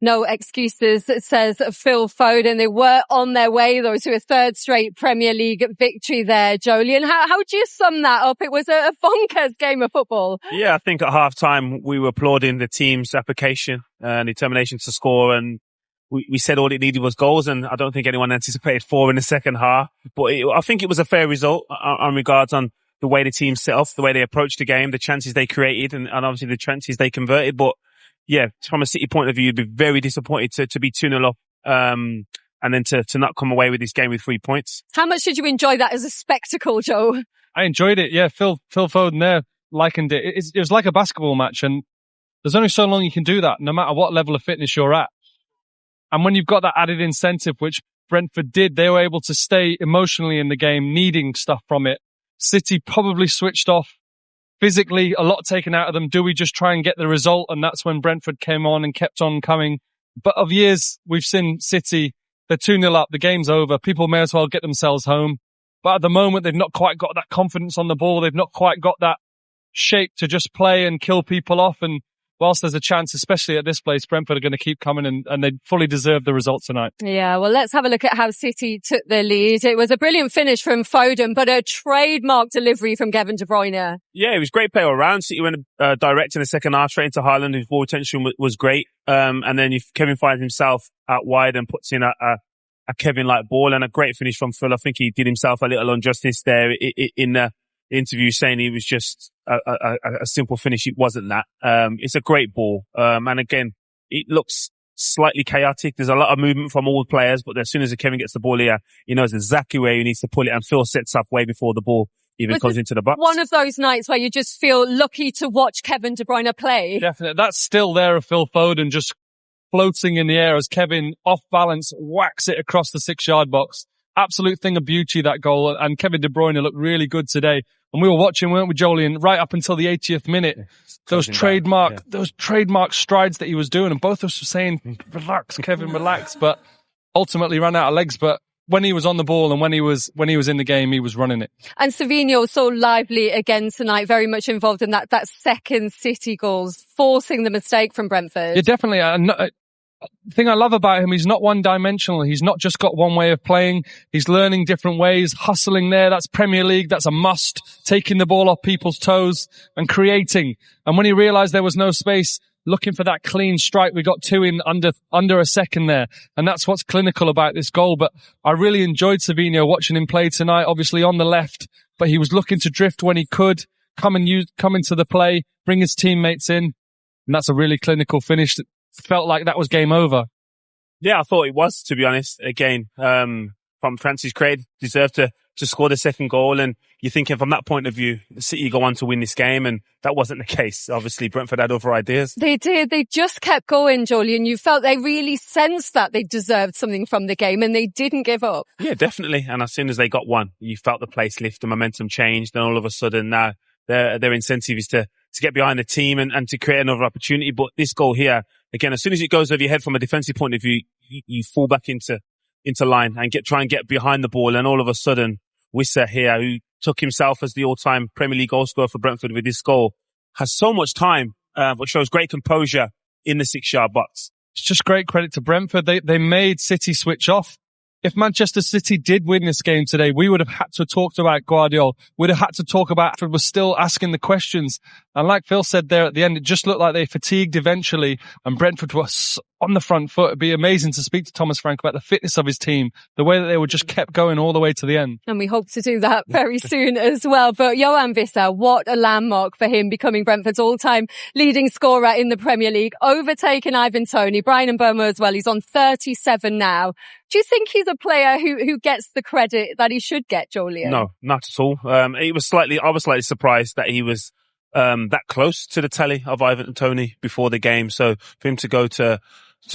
No excuses, says Phil Foden. They were on their way, though, to a third straight Premier League victory there, Jolien. How do you sum that up? It was a bonkers game of football. Yeah, I think at half-time we were applauding the team's application and determination to score, and we said all it needed was goals, and I don't think anyone anticipated 4 in the second half. But I think it was a fair result on regards on the way the team set off, the way they approached the game, the chances they created, and obviously the chances they converted. But yeah, from a City point of view, you'd be very disappointed to be 2-0 up, and then to not come away with this game with 3 points. How much did you enjoy that as a spectacle, Joe? I enjoyed it. Yeah, Phil Foden there likened it. It was like a basketball match, and there's only so long you can do that, no matter what level of fitness you're at. And when you've got that added incentive, which Brentford did, they were able to stay emotionally in the game, needing stuff from it. City probably switched off. Physically, a lot taken out of them. Do we just try and get the result? And that's when Brentford came on and kept on coming. But of years, we've seen City, they're 2-0 up, the game's over. People may as well get themselves home. But at the moment, they've not quite got that confidence on the ball. They've not quite got that shape to just play and kill people off. And whilst there's a chance, especially at this place, Brentford are going to keep coming and they fully deserve the result tonight. Yeah, well, let's have a look at how City took the lead. It was a brilliant finish from Foden, but a trademark delivery from Kevin De Bruyne. Yeah, it was great play all around. City went direct in the second half, straight into Haaland, whose ball retention was great. And then Kevin finds himself out wide and puts in a Kevin-like ball, and a great finish from Phil. I think he did himself a little injustice there in the interview, saying he was just a simple finish. It wasn't that. It's a great ball. And again, it looks slightly chaotic. There's a lot of movement from all players, but as soon as Kevin gets the ball here, he knows exactly where he needs to pull it, and Phil sets up way before the ball even comes into the box. One of those nights where you just feel lucky to watch Kevin De Bruyne play. Definitely. That's still there of Phil Foden just floating in the air as Kevin, off balance, whacks it across the 6-yard box. Absolute thing of beauty, that goal. And Kevin De Bruyne looked really good today. And we were watching, weren't we, Jolien, right up until the 80th minute. Those trademark strides that he was doing. And both of us were saying, relax, Kevin, relax. But ultimately ran out of legs. But when he was on the ball and when he was in the game, he was running it. And Savinho so lively again tonight, very much involved in that second City goals, forcing the mistake from Brentford. Yeah, definitely. The thing I love about him, he's not one-dimensional. He's not just got one way of playing. He's learning different ways, hustling there. That's Premier League. That's a must. Taking the ball off people's toes and creating. And when he realized there was no space, looking for that clean strike, we got 2 in under a second there. And that's what's clinical about this goal. But I really enjoyed Savinho watching him play tonight, obviously on the left, but he was looking to drift when he could, come into the play, bring his teammates in. And that's a really clinical finish. Felt like that was game over. Yeah, I thought it was, to be honest. Again, from Francis Craig, deserved to score the second goal. And you're thinking from that point of view, City go on to win this game. And that wasn't the case. Obviously, Brentford had other ideas. They did. They just kept going, Jolien. You felt they really sensed that they deserved something from the game and they didn't give up. Yeah, definitely. And as soon as they got one, you felt the place lift, the momentum changed. And all of a sudden now their incentive is to get behind the team and to create another opportunity. But this goal here, again, as soon as it goes over your head from a defensive point of view, you fall back into line and try and get behind the ball. And all of a sudden, Wissa here, who took himself as the all-time Premier League goal scorer for Brentford with this goal, has so much time, but shows great composure in the 6-yard box. It's just great credit to Brentford. They made City switch off. If Manchester City did win this game today, we would have had to talk about Guardiola. We'd have had to talk about, we're still asking the questions. And like Phil said there at the end, it just looked like they fatigued eventually and Brentford was on the front foot. It'd be amazing to speak to Thomas Frank about the fitness of his team, the way that they were just kept going all the way to the end. And we hope to do that very soon as well. But Johan Wissa, what a landmark for him, becoming Brentford's all-time leading scorer in the Premier League, overtaking Ivan Toney, Brian Mbeumo as well. He's on 37 now. Do you think he's a player who gets the credit that he should get, Jolien? No, not at all. I was slightly surprised that he was that close to the tally of Ivan Toney before the game. So for him to go to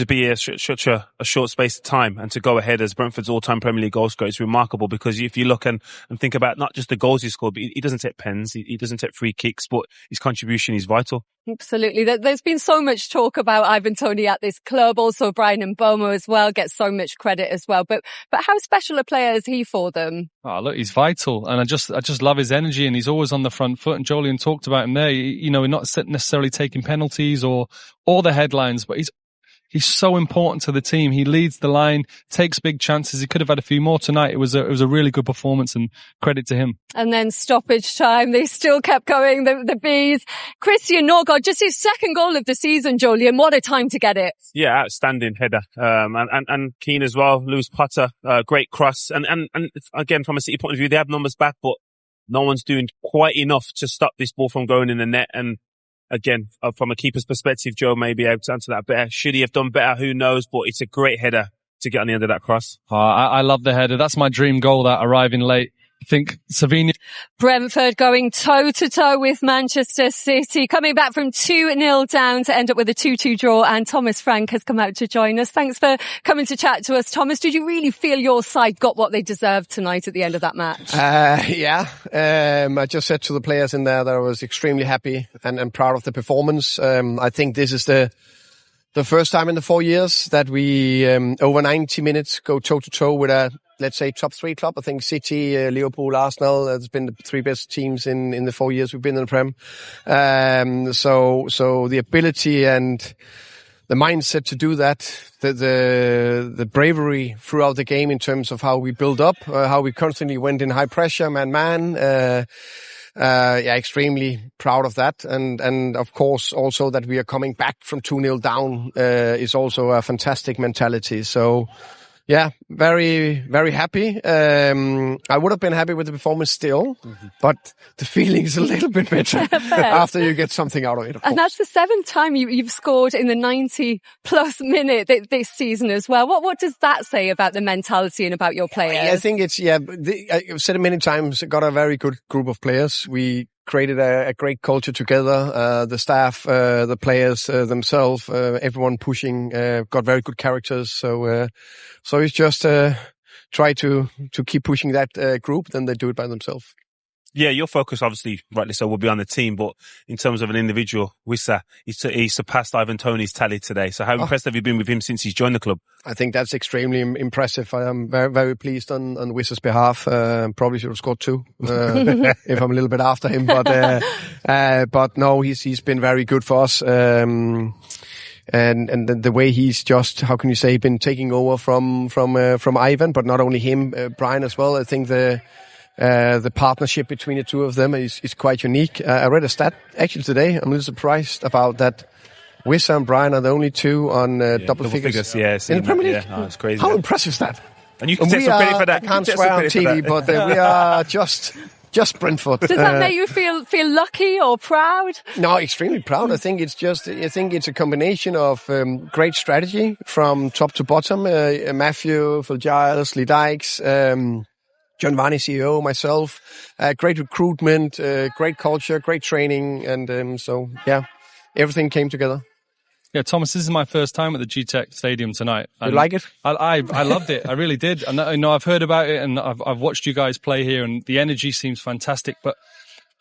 be such a short space of time and to go ahead as Brentford's all-time Premier League goal scorer is remarkable, because if you look and think about not just the goals he scored, but he doesn't take pens, he doesn't take free kicks, but his contribution is vital. Absolutely. There's been so much talk about Ivan Toney at this club. Also, Brian Mbeumo as well gets so much credit as well. But how special a player is he for them? Oh, look, he's vital. And I just love his energy, and he's always on the front foot. And Jolien talked about him there. Not necessarily taking penalties or the headlines, but He's so important to the team. He leads the line, takes big chances. He could have had a few more tonight. It was a really good performance, and credit to him. And then stoppage time, they still kept going, the Bees. Christian Norgard, just his second goal of the season, Jolien. What a time to get it. Yeah, outstanding header. And Keane as well, loose putter, great cross. And again, from a City point of view, they have numbers back, but no one's doing quite enough to stop this ball from going in the net. And again, from a keeper's perspective, Joe may be able to answer that better. Should he have done better? Who knows? But it's a great header to get on the end of that cross. Oh, I love the header. That's my dream goal, that arriving late. I think Savini. Brentford going toe-to-toe with Manchester City, coming back from 2-0 down to end up with a 2-2 draw. And Thomas Frank has come out to join us. Thanks for coming to chat to us, Thomas. Did you really feel your side got what they deserved tonight at the end of that match? Yeah. I just said to the players in there that I was extremely happy and proud of the performance. I think this is the first time in the 4 years that we, over 90 minutes, go toe-to-toe with a, let's say, top 3 club. I think City, Liverpool, Arsenal has been the 3 best teams in the 4 years we've been in the Prem. So the ability and the mindset to do that, the bravery throughout the game in terms of how we build up, how we constantly went in high pressure, man. Extremely proud of that. And of course also that we are coming back from 2-0 down, is also a fantastic mentality. So, yeah, very, very happy. I would have been happy with the performance still, but the feeling is a little bit better after you get something out of it. And that's the 7th time you've scored in the 90-plus minute this season as well. What does that say about the mentality and about your players? I think it's, I've said it many times, got a very good group of players. We created a great culture together. The staff, the players themselves, everyone pushing, got very good characters. So it's just try to keep pushing that group, then they do it by themselves. Yeah, your focus, obviously, rightly so, will be on the team. But in terms of an individual, Wissa, he surpassed Ivan Toney's tally today. So how impressed have you been with him since he's joined the club? I think that's extremely impressive. I am very, very pleased on Wissa's behalf. Probably should have scored 2 if I'm a little bit after him. But no, he's been very good for us. And the way he's just, how can you say, been taking over from Ivan, but not only him, Brian as well. I think the partnership between the two of them is quite unique. I read a stat actually today. I'm a little surprised about that. Wissa and Brian are the only 2 on double figures in the Premier League. Yeah, it's crazy. How impressive is that? And you can take some credit for that. I can't swear on TV, but we are just Brentford. Does that make you feel lucky or proud? No, extremely proud. I think it's a combination of great strategy from top to bottom. Matthew, Phil Giles, Lee Dykes, John Varney, CEO, myself. Great recruitment, great culture, great training, and so yeah, everything came together. Yeah, Thomas, this is my first time at the G-Tech Stadium tonight. You like it? I loved it. I really did. And I've heard about it, and I've watched you guys play here, and the energy seems fantastic. But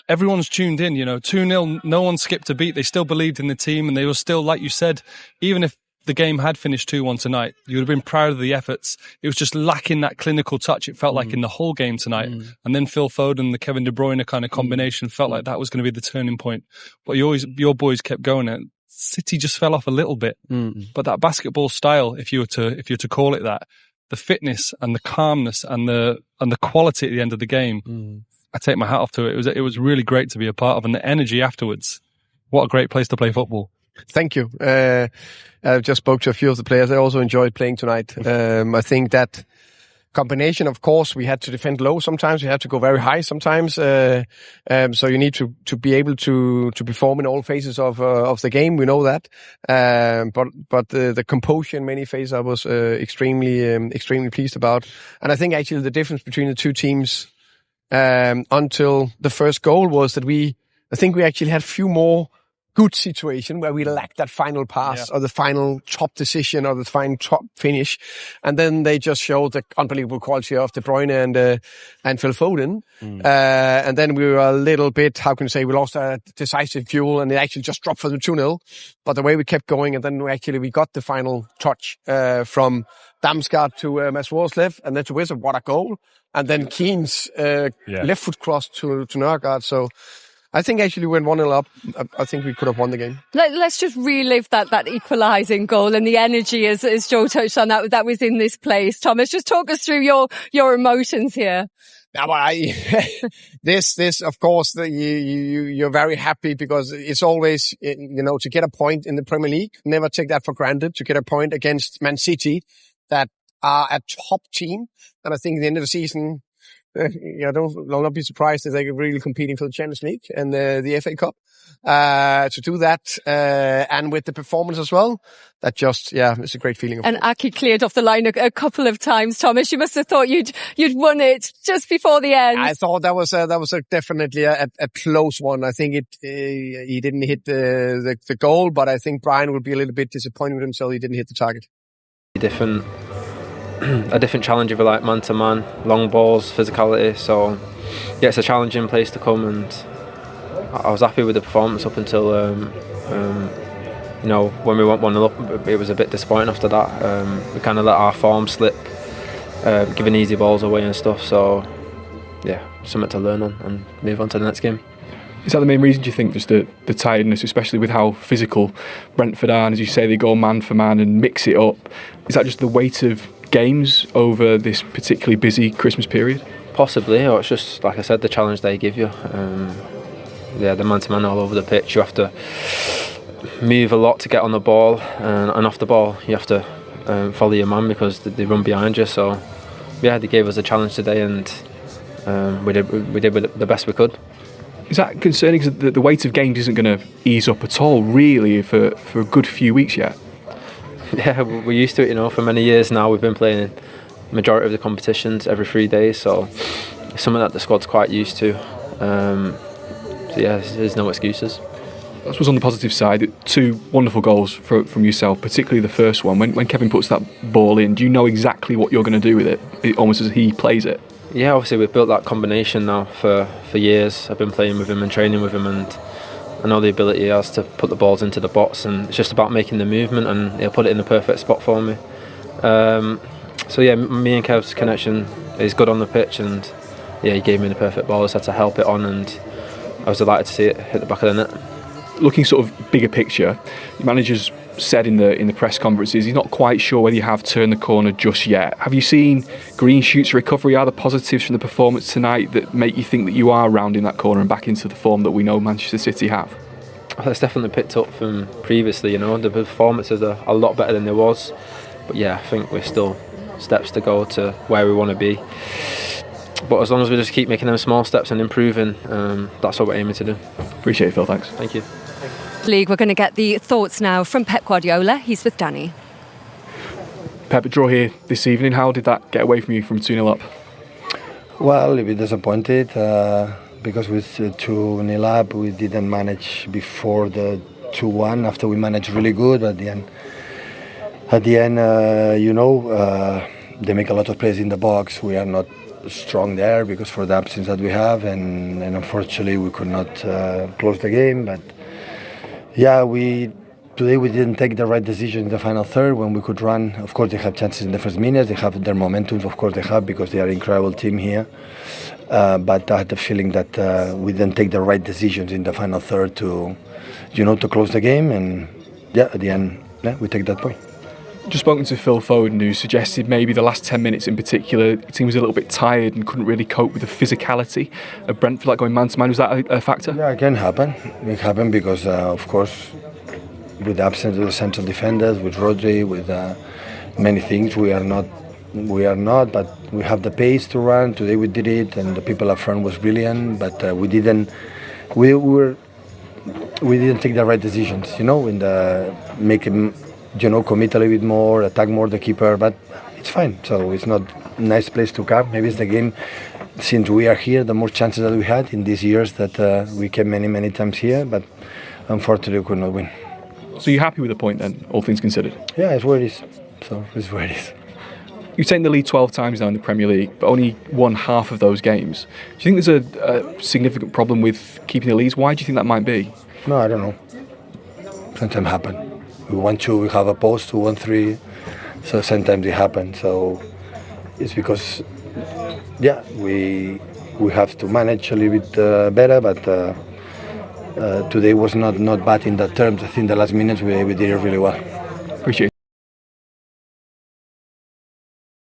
everyone's tuned in. 2-0. No one skipped a beat. They still believed in the team, and they were still, like you said, even if the game had finished 2-1 tonight, you would have been proud of the efforts. It was just lacking that clinical touch. It felt like in the whole game tonight. And then Phil Foden, the Kevin De Bruyne kind of combination, felt like that was going to be the turning point. But your boys kept going. And City just fell off a little bit. But that basketball style, if you were to call it that, the fitness and the calmness and the quality at the end of the game, I take my hat off to it. It was really great to be a part of, and the energy afterwards. What a great place to play football. Thank you. I just spoke to a few of the players. I also enjoyed playing tonight. I think that combination, of course, we had to defend low sometimes. We had to go very high sometimes. So you need to be able to perform in all phases of the game. We know that. But the composure in many phases I was extremely pleased about. And I think actually the difference between the two teams until the first goal was that I think we actually had a few more good situation where we lacked that final pass or the final top decision or the final top finish. And then they just showed the unbelievable quality of De Bruyne and Phil Foden. And then we were a little bit, how can you say, we lost a decisive duel and it actually just dropped for the 2-0. But the way we kept going, and then we got the final touch from Damsgaard to Mads Worslev and then to Wissa. What a goal. And then Keane's left foot cross to Nørgaard. So I think actually when 1-0 up, I think we could have won the game. Let's just relive that equalising goal and the energy as Joe touched on that was in this place. Thomas, just talk us through your emotions here. Yeah, well, this, of course, you're very happy because it's always, to get a point in the Premier League, never take that for granted, to get a point against Man City that are a top team. And I think at the end of the season, I'll not be surprised if they're really competing for the Champions League and the FA Cup. To do that, and with the performance as well, that just, it's a great feeling. And Aki cleared off the line a couple of times, Thomas. You must have thought you'd won it just before the end. I thought that was definitely a close one. I think he didn't hit the goal, but I think Brian would be a little bit disappointed with himself. He didn't hit the target. A different challenge if you like, man to man, long balls, physicality. So yeah, it's a challenging place to come, and I was happy with the performance up until when we went 1-0 up. It was a bit disappointing after that. We kind of let our form slip, giving easy balls away and stuff. So yeah, something to learn on and move on to the next game. Is that the main reason, do you think, just the tiredness, especially with how physical Brentford are, and as you say, they go man for man and mix it up? Is that just the weight of games over this particularly busy Christmas period? Possibly, or it's just, like I said, the challenge they give you. The man-to-man all over the pitch. You have to move a lot to get on the ball, and off the ball you have to follow your man because they run behind you. So yeah, they gave us a challenge today, and we did the best we could. Is that concerning? Because the weight of games isn't going to ease up at all, really, for a good few weeks yet. Yeah, we're used to it, for many years now. We've been playing majority of the competitions every 3 days, so it's something that the squad's quite used to. So yeah, there's no excuses. I suppose on the positive side, 2 wonderful goals from yourself, particularly the first one. When Kevin puts that ball in, do you know exactly what you're going to do with it, almost as he plays it? Yeah, obviously we've built that combination now for years. I've been playing with him and training with him, and I know the ability he has to put the balls into the box, and it's just about making the movement, and he'll put it in the perfect spot for me. So yeah, me and Kev's connection is good on the pitch, and yeah, he gave me the perfect ball. I just had to help it on, and I was delighted to see it hit the back of the net. Looking sort of bigger picture, the manager's said in the press conferences he's not quite sure whether you have turned the corner just yet. Have you seen green shoots of recovery? Are there positives from the performance tonight that make you think that you are rounding that corner and back into the form that we know Manchester City have? Well, it's definitely picked up from previously, the performances are a lot better than there was. But yeah, I think we're still steps to go to where we want to be. But as long as we just keep making them small steps and improving, that's what we're aiming to do. Appreciate it, Phil, thanks. Thank you. League, we're going to get the thoughts now from Pep Guardiola. He's with Danny. Pep, a draw here this evening. How did that get away from you from 2-0 up? Well, a bit disappointed because with 2-0 up, we didn't manage before the 2-1. After we managed really good, but at the end, they make a lot of plays in the box. We are not strong there because for the absence that we have, and unfortunately we could not close the game. But yeah, today we didn't take the right decision in the final third when we could run. Of course, they have chances in the first minutes. They have their momentum. Of course, they have because they are an incredible team here. But I had the feeling that we didn't take the right decisions in the final third to close the game. And yeah, at the end, we take that point. Just spoken to Phil Foden, who suggested maybe the last 10 minutes in particular, the team was a little bit tired and couldn't really cope with the physicality of Brentford, like going man-to-man. Was that a factor? Yeah, it can happen. It happened because, of course, with the absence of the central defenders, with Rodri, with many things, we are not, but we have the pace to run. Today we did it, and the people up front was brilliant, but we didn't take the right decisions, in the making. Commit a little bit more, attack more the keeper, but it's fine. So it's not a nice place to come. Maybe it's the game, since we are here, the more chances that we had in these years that we came many times here, but unfortunately we could not win. So you're happy with the point then, all things considered? Yeah, it's where it is. So it's where it is. You've taken the lead 12 times now in the Premier League, but only won half of those games. Do you think there's a significant problem with keeping the leads? Why do you think that might be? No, I don't know. Sometimes happen. We won 2, we have a post, we won 3, so sometimes it happens. So it's because, we have to manage a little bit better, but today was not bad in that terms. I think the last minutes we did it really well. Appreciate it.